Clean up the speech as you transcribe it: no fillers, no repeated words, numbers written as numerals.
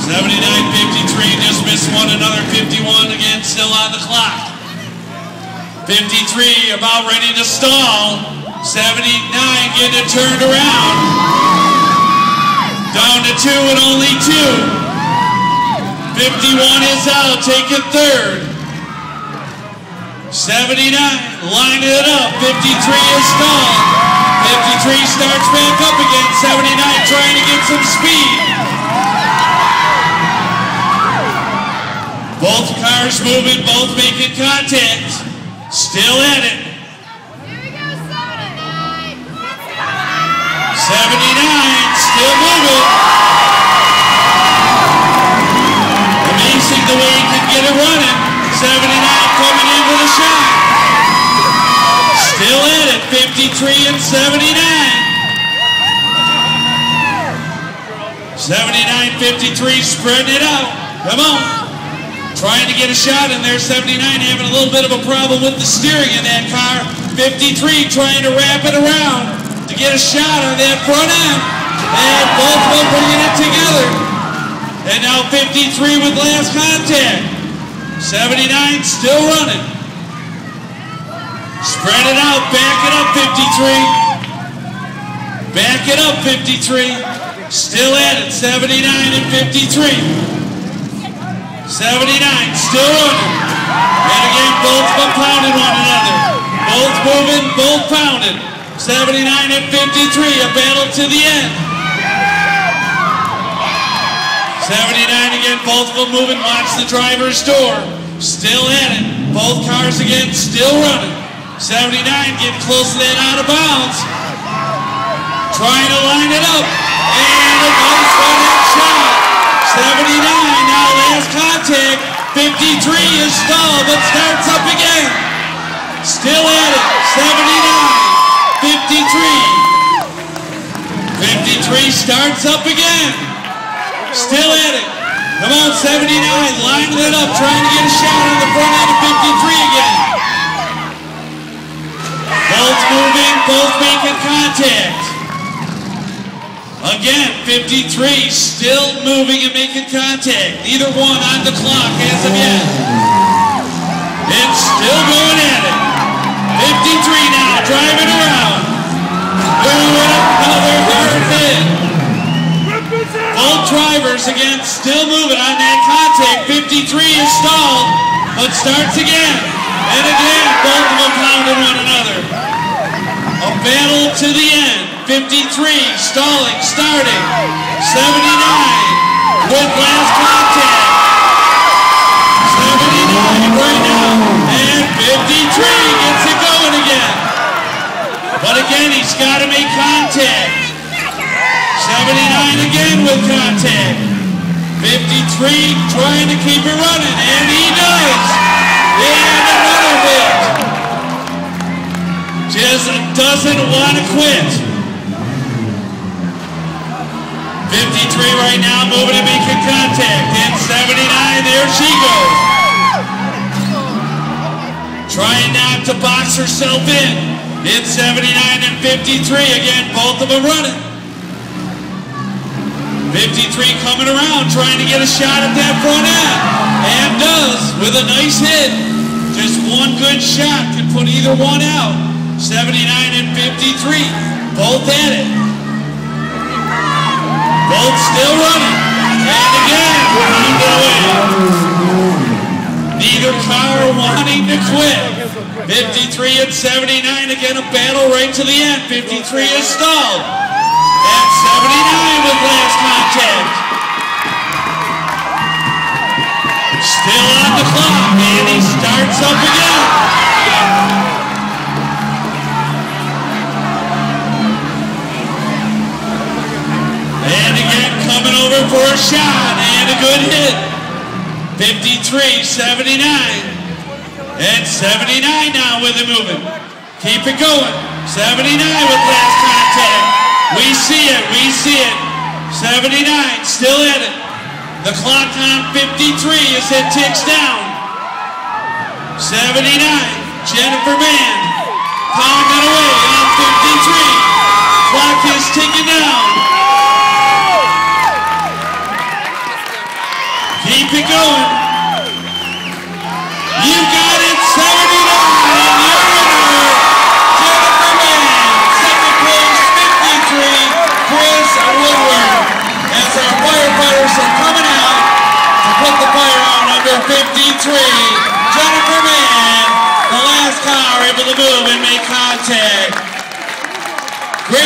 79-53, just missed one, another 51, again still on the clock. 53 about ready to stall. 79 getting it turned around. Down to 2 and only 2. 51 is out, taking third. 79 lining it up. 53 is stalled. 53 starts back up again. 79 trying to get some speed. Both cars moving, both making contact. Still at it. Here we go, 79. 79 still moving. Amazing the way he can get it running. 79 coming in with a shot. Still at it. 53 and 79. 79-53 spreading it out. Come on. Trying to get a shot in there. 79 having a little bit of a problem with the steering in that car. 53 trying to wrap it around to get a shot on that front end. And both of them bringing it together. And now 53 with last contact. 79 still running. Spread it out. Back it up, 53. Back it up, 53. Still at it. 79 and 53. 79 still running. And again, both of them pounding one another. Both moving, both pounding. 79 and 53, a battle to the end. 79 again, both of them moving. Watch the driver's door. Still at it. Both cars again, still running. 79 getting close to that out of bounds. Trying to line it up. And a nice one-hit shot. 79 now last contact. 53 is stalled but starts up again. Still at it. 79. 53. 53 starts up again. Still at it. Come on, 79 lining it up, trying to get a shot on the front end of 53 again. Both moving, both making contact. Again, 53 still moving and making contact. Neither one on the clock as of yet. It's still going at it. 53 now, driving around. Another hard hit. Both drivers again still moving on that contact. 53 is stalled, but starts again. And again, both of them pounding one another. A battle to the end. 53 stalling, starting. 79 with last contact. 79 right now. And 53 gets it going again. But again, he's got to make contact. 79 again with contact. 53 trying to keep it running. And he does. And another hit. Just doesn't want to quit. 53 right now moving and making contact. And 79, there she goes. Trying not to box herself in. It's 79 and 53 again, both of them running. 53 coming around, trying to get a shot at that front end. And does, with a nice hit. Just one good shot can put either one out. 79 and 53, both at it. Both still running. And again, pounded away. Neither car wanting to quit. 53 and 79, again a battle right to the end. 53 is stalled. And 79 with last contact. Still on the clock, and he starts up again. And again coming over for a shot, and a good hit. 53, 79. And 79 now with it moving. Keep it going. 79 with last contact. We see it, we see it. 79, still at it. The clock on 53 as it ticks down. 79, Jennifer Mann pounding away on 53. Clock is ticking down. Keep it going. You got it, 79. Your winner, Jennifer Mann. Second place, 53, Chris Woodward. As our firefighters are coming out to put the fire out under 53, Jennifer Mann, the last car able to move and make contact. Great.